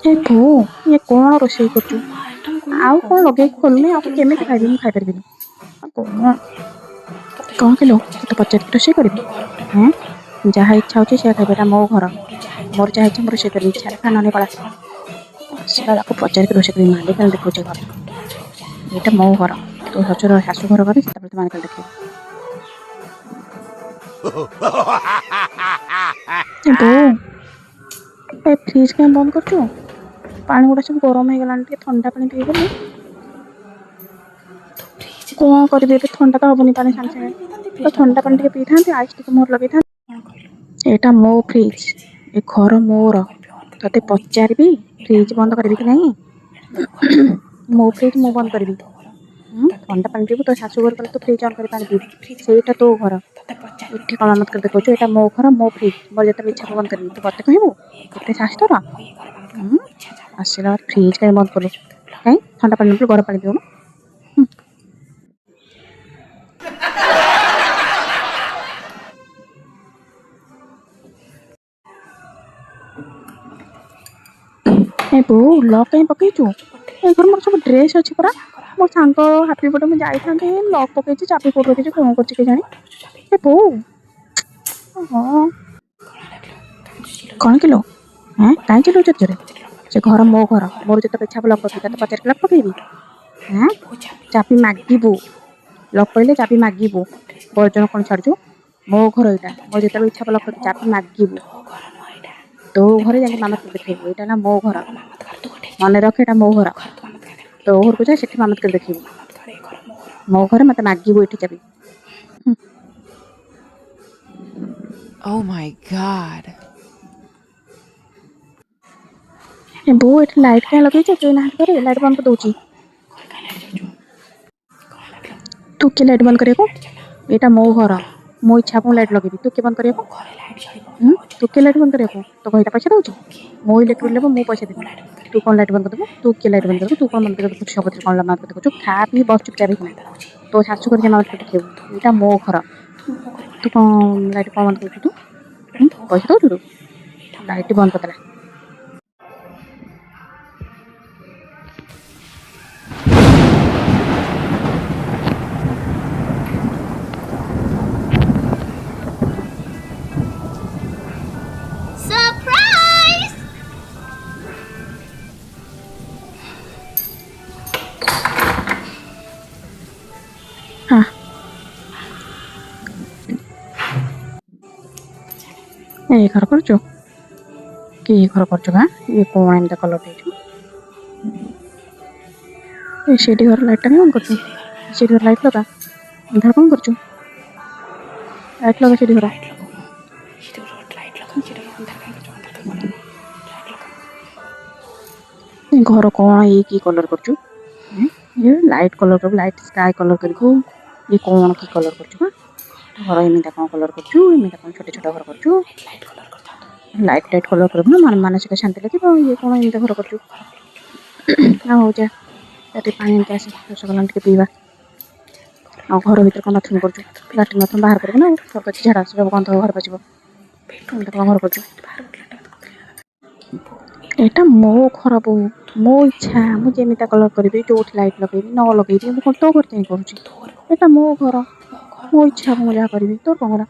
ଏ ବୋଉ ଇଏ କ'ଣ ରୋଷେଇ କରୁଛୁ? ଆଉ କ'ଣ ଲଗେଇକି ଖୋଲୁନି? ଆଉ କେମିତି ଖାଇବି? ମୁଁ ଖାଇପାରିବିନି। ଆଉ କ'ଣ କିଲୋ ତତେ ପଚାରିକି ରୋଷେଇ କରିବି? ହଁ, ଯାହା ଇଚ୍ଛା ହେଉଛି ସେଇଆ ଖାଇବି। ଏଟା ମୋ ଘର, ମୋର ଯାହା ଇଚ୍ଛା ମୁଁ ରୋଷେଇ କରିବି। ଇଚ୍ଛା ହେଲା ନହେଲେ ପଳା। ଆସିଲା ତାକୁ ପଚାରିକି ରୋଷେଇ କରିବି। ମାଲିକାଲି ଦେଖାଉଛି ଘର, ଏଇଟା ମୋ ଘର। ତୋ ଶ୍ୱଶୁର ଶାଶୁ ଘର କରେ ସେତେବେଳେ ତୁ ମାଲିକାଲି ଦେଖିବୁ। ଏ ବୋଉ ଏ ଫ୍ରିଜ୍ କାଇଁ ବନ୍ଦ କରୁଛୁ? ପାଣି ଗୁଡ଼ା ସବୁ ଗରମ ହେଇଗଲାଣି, ଟିକେ ଥଣ୍ଡା ପାଣି ପିଇବୁନି? କ'ଣ କରିବି ଏବେ? ଥଣ୍ଡା ତ ହବନି ପାଣି ସାଙ୍ଗେ ସାଙ୍ଗେ, ତ ଥଣ୍ଡା ପାଣି ଟିକେ ପିଇଥାନ୍ତି, ଆଇସ୍ ଟିକେ ମୋର ଲଗେଇଥାନ୍ତି। ଏଇଟା ମୋ ଫ୍ରିଜ୍, ଏ ଘର ମୋର। ତତେ ପଚାରିବି ଫ୍ରିଜ୍ ବନ୍ଦ କରିବି କି ନାହିଁ? ମୋ ଫ୍ରିଜ୍ ମୁଁ ବନ୍ଦ କରିବି? ଥଣ୍ଡା ପାଣି ପିଇବୁ, ତୋ ଶାଶୁ ଘର ଗଲେ ତୁ ଫ୍ରିଜ୍ ଅନ୍ କରି ପାଣି ପିଇବୁ, ସେଇଟା ତୋ ଘର। ଏଠି କ'ଣ ମତେ ଦେଖାଉଛୁ? ଏଇଟା ମୋ ଘର, ମୋ ଫ୍ରିଜ୍, ମୋର ଯେତେବେଳେ ଇଚ୍ଛା ବନ୍ଦ କରିବି। ତୁ ମୋତେ କହିବୁ ଏତେ ସାହସ ତୋର? ଆସିଲା ଫ୍ରିଜ୍ କାଇଁ ବନ୍ଦ କଲୁ? କାଇଁ ଥଣ୍ଡା ପାଣି ପିଇବୁ, ଗରମ ପାଣି ପିଉନୁ? ଏ ବୋଉ ଲକ୍ କାଇଁ ପକେଇଛୁ? ଏ ଘରେ ମୋର ସବୁ ଡ୍ରେସ୍ ଅଛି ପରା। ମୋ ସାଙ୍ଗ ହାପି ବର୍ଥଡେ ମୁଁ ଯାଇଥାନ୍ତି, ଲକ୍ ପକେଇଛି, ଚାବି କୋଉଠି ରଖିଛି, କ'ଣ କରୁଛି କେଜାଣି? ଏ ବୋଉ ହଁ କ'ଣ କିଲୋ? କାଇଁ ଚିଲଉଛୁ ଜୋରେ? ସେ ଘର ମୋ ଘର, ମୋର ଯେତେବେଳେ ଇଚ୍ଛା ହବ ଲକ୍ ପକେଇବି। ତତେ ପଚାରିକି ଲକ୍ ପକେଇବି? ଚାବି ମାଗିବୁ, ଲକ୍ କହିଲେ ଚାବି ମାଗିବୁ। ବୈଜନ କ'ଣ ଛାଡ଼ୁଛୁ? ମୋ ଘର ଏଇଟା, ମୋର ଯେତେବେଳେ ଇଚ୍ଛା ହବ ଲକ୍ ପକେଇବି, ଚାବି ମାଗିବୁ। ତୋ ଘରେ ଯାଇକି ମାମତ୍ ଦେଖେଇବୁ। ଏଇଟା ହେଲା ମୋ ଘର, ମନେ ରଖ, ଏଇଟା ମୋ ଘର। ତୋ ଘରକୁ ଯା, ସେଠି ମାମତ୍ କରି ଦେଖେଇବୁ। ମୋ ଘରେ ମତେ ମାଗିବୁ ଏଠି ଚାବି। Oh my God. ଏ ବୋଉ ଏଠି ଲାଇଟ୍ କାଇଁ ଲଗେଇଛୁ? କେହି ନାହାନ୍ତି ଘରେ, ଲାଇଟ୍ ବନ୍ଦ କରିଦଉଛି। ତୁ କିଏ ଲାଇଟ୍ ବନ୍ଦ କରିବାକୁ? ଏଇଟା ମୋ ଘର, ମୋ ଇଚ୍ଛା ହବ ମୁଁ ଲାଇଟ୍ ଲଗେଇବି। ତୁ କିଏ ବନ୍ଦ କରିବାକୁ? ତୁ କିଏ ଲାଇଟ୍ ବନ୍ଦ କରିବାକୁ? ତୋ ଘରେ ପଇସା ଦଉଛି? ମୋ ଇଲେକ୍ଟ୍ରିକ୍ ବିଲ୍ ମୁଁ ପଇସା ଦେବି। ତୁ କ'ଣ ଲାଇଟ୍ ବନ୍ଦ କରିଦେବୁ? ତୁ କିଏ ଲାଇଟ୍ ବନ୍ଦ କରିବୁ? ତୁ କ'ଣ ମନ୍ଦିର ଦେଖୁଛୁ? ସବୁଥିରେ କ'ଣ ମାମତ୍ ଦେଖୁଛୁ? ଖା ପିଇ ବସ୍ ଚୁପଚାପ ହେଇକିନା। ତୋ ଶାଶୁ ଘରେ ମାମତ୍ ଦେଖେଇବୁ। ଏଇଟା ମୋ ଘର। ତୁ କ'ଣ ଲାଇଟ୍ କ'ଣ ବନ୍ଦ କରୁଛୁ? ତୁ ପଇସା ଦଉଛୁ? ତୁ ଲାଇଟ୍ ବନ୍ଦ କରିଦେଲା। Surprise! ହଁ ଏଇ ଘର କରୁଛୁ? କି ଘର କରୁଛୁ? ଇଏ କ'ଣ ଏମିତି କଲର୍ ଦେଇଛୁ? ଏ ସେଇଠି ଘର ଲାଇଟ୍ଟା କାଇଁ ବନ୍ଦ କରୁଛୁ? ସେଇଠି ଘର ଲାଇଟ୍ ଲଗା। ଅନ୍ଧାର କ'ଣ କରୁଛୁ? ଲାଇଟ୍ ଲଗା ସେଇଠି ଘର। ଏ ଘର କ'ଣ ଇଏ କି କଲର୍ କରୁଛୁ? ଇଏ ଲାଇଟ୍ କଲର୍ କରିବୁ, ଲାଇଟ୍ ସ୍କାଏ କଲର୍ କରିବୁ। ଇଏ କ'ଣ କି କଲର୍ କରୁଛୁ? ଘର ଏମିତି କ'ଣ କଲର୍ କରୁଛୁ? ଏମିତି କ'ଣ ଛୋଟ ଛୋଟ ଘର କରୁଛୁ? ଲାଇଟ୍ କଲର୍ କରିବୁ ନା, ମାନସିକ ଶାନ୍ତି ଲାଗିବ। ଇଏ କ'ଣ ଏମିତି ଘର କରୁଛୁ? ହଉ ଯା, ଟିକେ ପାଣି ଆଣିକି ଆସେ, ରସଗୋଲା ଟିକେ ପିଇବା। ଆଉ ଘର ଭିତରେ କ'ଣ ବାଥରୁମ୍ କରୁଛୁ? ଲାଟ୍ରିନ୍ ବାଥରୁମ୍ ବାହାର କରିବୁ ନା, ଘର ପୋଛି ଝାଡ଼ା ସବୁ ଗନ୍ଧ ଘର ପୋଛିବ। ଏମିତି କ'ଣ ଘର କରୁଛୁ? ଏଇଟା ମୋ ଘର ବୋଉ, ମୋ ଇଚ୍ଛା, ମୁଁ ଯେମିତିଆ କଲର୍ କରିବି, ଯୋଉଠି ଲାଇଟ୍ ଲଗେଇବି ନ ଲଗେଇବି, ମୁଁ କ'ଣ ତୋ ଘରେ ଯାଇ କରୁଛି? ଏଇଟା ମୋ ଘର, ମୋ ଇଚ୍ଛା ହବ ମୁଁ ଯାହା କରିବି। ତୋର କ'ଣ ହେଲା?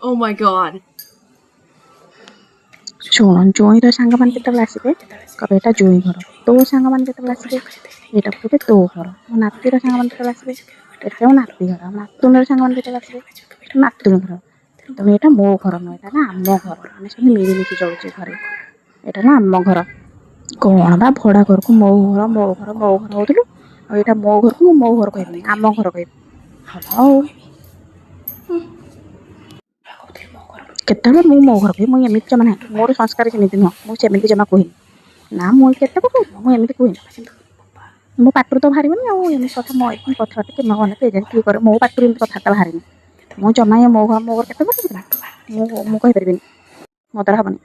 Oh my God. ଶୁଣ, ଜୋଇଁର ସାଙ୍ଗମାନେ ଯେତେବେଳେ ଆସିବେ କହିବେ ଏଇଟା ଜୋଇଁ ଘର। ତୋ ସାଙ୍ଗମାନେ ଯେତେବେଳେ ଆସିବେ ଏଇଟାକୁ କହିବେ ତୋ ଘର। ମୋ ନାତିର ସାଙ୍ଗମାନେ ଯେତେବେଳେ ଆସିବେ ଏଇଟା କହିବେ ନାତି ଘର। ମୋ ନାତୁଣୀର ସାଙ୍ଗମାନେ ଯେତେବେଳେ ଆସିବେ ଏଇଟା ନାତୁଣୀ ଘର। ତେଣୁ ଏଇଟା ମୋ ଘର ନୁହେଁ, ଏଇଟା ହେଲା ଆମ ଘର। ଆମେ ସବୁ ମିଳିମିଶି ଚଳୁଛେ ଘରେ। ଏଇଟା ହେଲା ଆମ ଘର। କ'ଣ ବା ଭଡ଼ା ଘରକୁ ମୋ ଘର ମୋ ଘର ମୋ ଘର ହଉଥିଲୁ, ଆଉ ଏଇଟା ମୋ ଘରକୁ ମୁଁ ମୋ ଘର କହିବିନି, ଆମ ଘର କହିବି। ଭଲ ଆଉ କେତେବେଳେ ମୁଁ ମୋ ଘର କହିବି? ମୁଁ ଏମିତି ଜମା ନାହିଁ, ମୋର ସଂସ୍କାର ସେମିତି ନୁହଁ, ମୁଁ ସେମିତି ଜମା କୁହେନି। ନା, ମୁଁ କେତେ କହୁଛି, ମୁଁ ଏମିତି କୁହେନି। ମୋ ପାଟିରୁ ତ ବାହାରିବନି ଆଉ ଏମିତି କଥା। ମୋ କଥାବାର୍ତ୍ତା କି ମନେ କେଜାଣି କିଏ କରେ, ମୋ ପାଟିରୁ ଏମିତି କଥାବାର୍ତ୍ତା ବାହାରେନି। ମୁଁ ଜମା ମୋ ଘର କେତେ କଥା ମୁଁ କହିପାରିବିନି, ମୋ ଦ୍ୱାରା ହବନି।